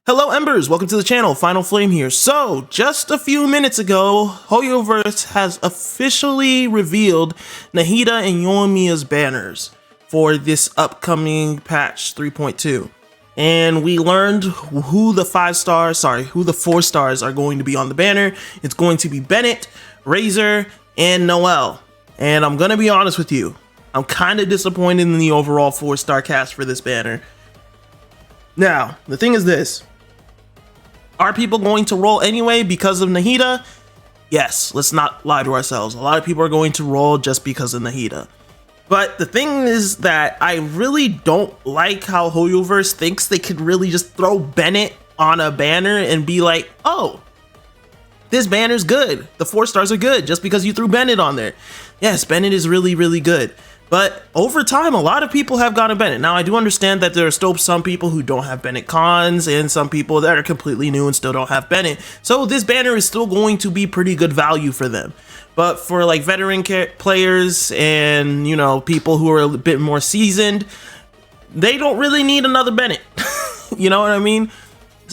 Hello Embers, welcome to the channel, Final Flame here. So, just a few minutes ago, Hoyoverse has officially revealed Nahida and Yoimiya's banners for this upcoming patch 3.2. And we learned who the 4 stars are going to be on the banner. It's going to be Bennett, Razor, and Noelle. And I'm gonna be honest with you, I'm kind of disappointed in the overall 4-star cast for this banner. Now, the thing is this. Are people going to roll anyway because of Nahida? Yes, let's not lie to ourselves. A lot of people are going to roll just because of Nahida. But the thing is that I really don't like how Hoyoverse thinks they could really just throw Bennett on a banner and be like, oh, this banner's good. The 4 stars are good just because you threw Bennett on there. Yes, Bennett is really, really good. But over time, a lot of people have gotten Bennett. Now, I do understand that there are still some people who don't have Bennett cons and some people that are completely new and still don't have Bennett. So this banner is still going to be pretty good value for them. But for like veteran players and, you know, people who are a bit more seasoned, they don't really need another Bennett. You know what I mean?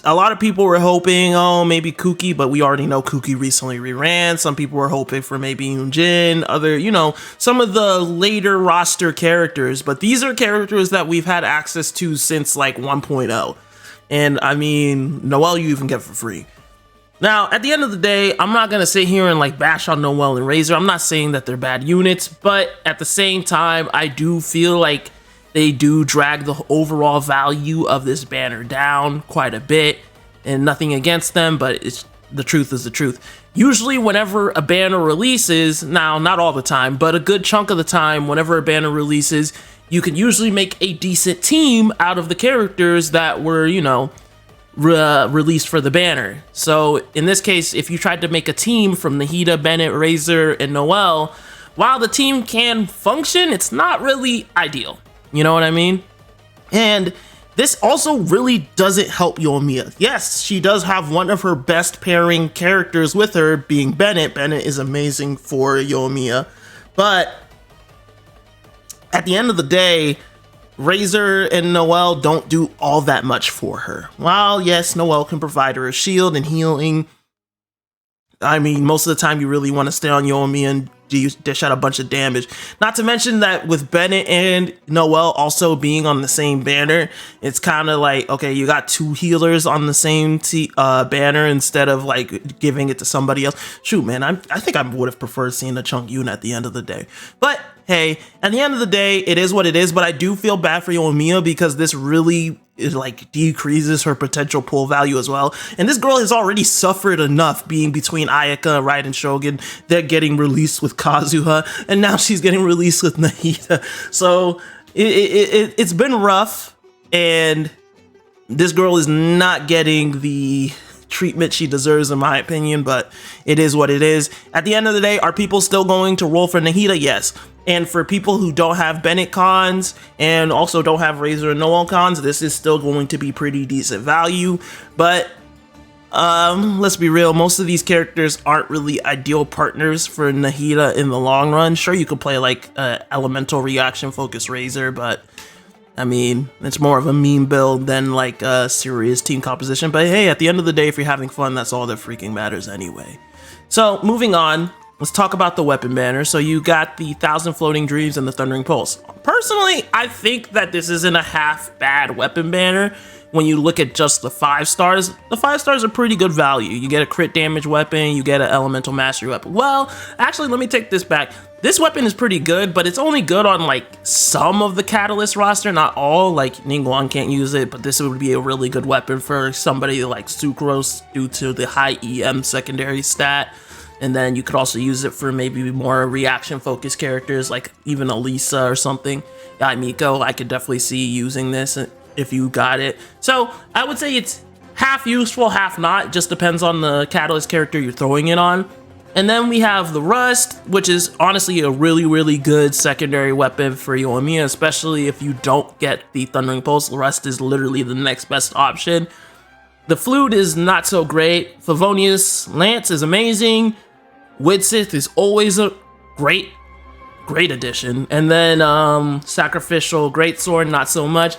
A lot of people were hoping, oh, maybe Kuki, but we already know Kuki recently reran. Some people were hoping for maybe Yunjin, other, you know, some of the later roster characters. But these are characters that we've had access to since like 1.0. And I mean, Noelle you even get for free. Now, at the end of the day, I'm not going to sit here and like bash on Noelle and Razor. I'm not saying that they're bad units, but at the same time, I do feel like they do drag the overall value of this banner down quite a bit, and nothing against them, but it's the truth is the truth. Usually whenever a banner releases, now not all the time, but a good chunk of the time, whenever a banner releases, you can usually make a decent team out of the characters that were, you know, released for the banner. So in this case, if you tried to make a team from Nahida, Bennett, Razor, and Noelle, while the team can function, it's not really ideal. You know what I mean? And this also really doesn't help Yoimiya. Yes, she does have one of her best pairing characters with her being Bennett. Bennett is amazing for Yoimiya. But at the end of the day, Razor and Noelle don't do all that much for her. While yes, Noelle can provide her a shield and healing, I mean, most of the time you really want to stay on Yoimiya and dish out a bunch of damage. Not to mention that with Bennett and Noelle also being on the same banner, it's kind of like, okay, you got 2 healers on the same banner instead of like giving it to somebody else. Shoot, man, I think I would have preferred seeing a chunk unit at the end of the day. But hey, at the end of the day, it is what it is. But I do feel bad for Yoimiya because this really is like decreases her potential pull value as well. And this girl has already suffered enough being between Ayaka, Raiden Shogun. They're getting released with Kazuha, and now she's getting released with Nahida. So it's been rough, and this girl is not getting the treatment she deserves in my opinion, but it is what it is. At the end of the day, are people still going to roll for Nahida? Yes. And for people who don't have Bennett cons and also don't have Razor and Noelle cons, this is still going to be pretty decent value. But let's be real, most of these characters aren't really ideal partners for Nahida in the long run. Sure, you could play like elemental reaction focused Razor, but I mean, it's more of a meme build than like a serious team composition. But hey, at the end of the day, if you're having fun, that's all that freaking matters anyway. So moving on, let's talk about the weapon banner. So you got the 1,000 Floating Dreams and the Thundering Pulse. Personally, I think that this isn't a half bad weapon banner. When you look at just the 5 stars, the 5 stars are pretty good value. You get a crit damage weapon, you get an elemental mastery weapon. Well, actually, let me take this back. This weapon is pretty good, but it's only good on like some of the Catalyst roster, not all. Like Ningguang can't use it, but this would be a really good weapon for somebody like Sucrose due to the high EM secondary stat. And then you could also use it for maybe more reaction focused characters like even Elisa or something. Miko, I could definitely see using this if you got it. So I would say it's half useful, half not. Just depends on the Catalyst character you're throwing it on. And then we have the Rust, which is honestly a really, really good secondary weapon for Yoimiya, especially if you don't get the Thundering Pulse. The Rust is literally the next best option. The Flute is not so great. Favonius Lance is amazing. Widsith is always a great addition. And then Sacrificial Greatsword, not so much.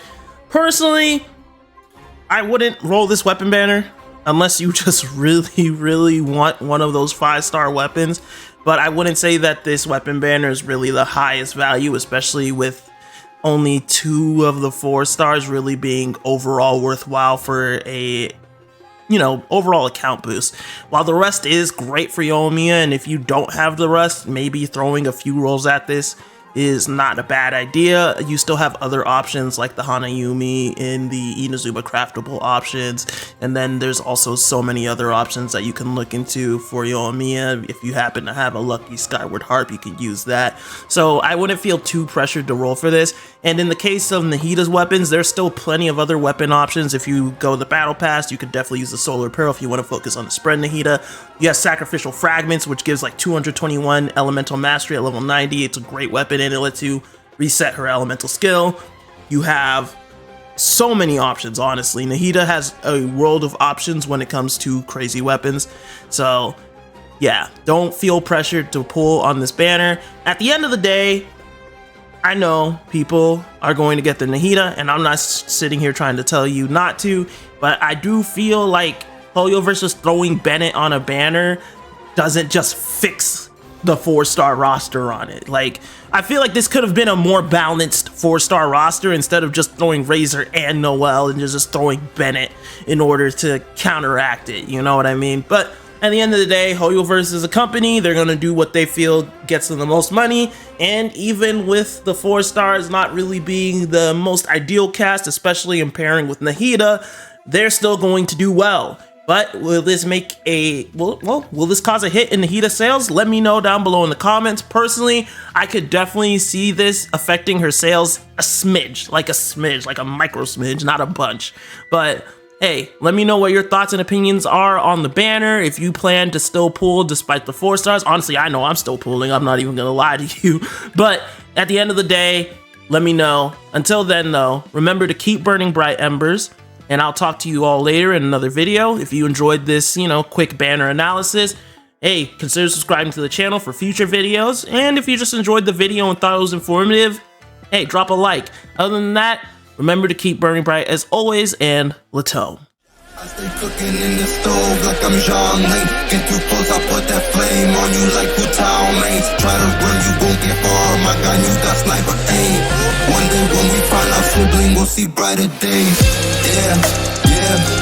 Personally, I wouldn't roll this weapon banner unless you just really want one of those 5-star weapons. But I wouldn't say that this weapon banner is really the highest value, especially with only 2 of the 4 stars really being overall worthwhile for a, overall account boost. While the rest is great for Yoimiya, and if you don't have the rest, maybe throwing a few rolls at this is not a bad idea. You still have other options like the Hanayumi and the Inazuma craftable options, and then there's also so many other options that you can look into for Yoimiya. If you happen to have a lucky Skyward Harp, you can use that. So I wouldn't feel too pressured to roll for this. And in the case of Nahida's weapons, there's still plenty of other weapon options. If you go the Battle Pass, you could definitely use the Solar Pearl if you want to focus on the spread Nahida. You have Sacrificial Fragments, which gives like 221 Elemental Mastery at level 90. It's a great weapon, and it lets you reset her elemental skill. You have so many options, honestly. Nahida has a world of options when it comes to crazy weapons. So yeah, don't feel pressured to pull on this banner. At the end of the day, I know people are going to get the Nahida, and I'm not sitting here trying to tell you not to, but I do feel like Hoyoverse just throwing Bennett on a banner doesn't just fix the 4-star roster on it. Like, I feel like this could have been a more balanced 4-star roster instead of just throwing Razor and Noelle and just throwing Bennett in order to counteract it, you know what I mean? But at the end of the day, Hoyoverse is a company. They're gonna do what they feel gets them the most money, and even with the 4 stars not really being the most ideal cast, especially in pairing with Nahida, they're still going to do well. But will this make a, will this cause a hit in Nahida sales? Let me know down below in the comments. Personally, I could definitely see this affecting her sales a smidge, like a micro smidge, not a bunch. But hey, let me know what your thoughts and opinions are on the banner. If you plan to still pull despite the 4 stars. Honestly, I know I'm still pulling. I'm not even gonna lie to you. But at the end of the day, let me know. Until then though, remember to keep burning bright embers, and I'll talk to you all later in another video. If you enjoyed this, quick banner analysis, hey, consider subscribing to the channel for future videos. And if you just enjoyed the video and thought it was informative, hey, drop a like. Other than that, remember to keep burning bright as always, and Latom. I stay cooking in the stove like I'm Jean Lane. Get too close, I put that flame on you like who town mates. Try to run, you won't get far. My gun, you got sniper aim. One day when we find our sibling, we'll see brighter days. Yeah,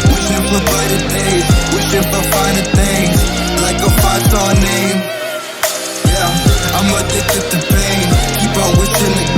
wishing for brighter days. Wishing for finer things, like a 5-star name. Yeah, I'm addicted to pain. Keep on wishing again.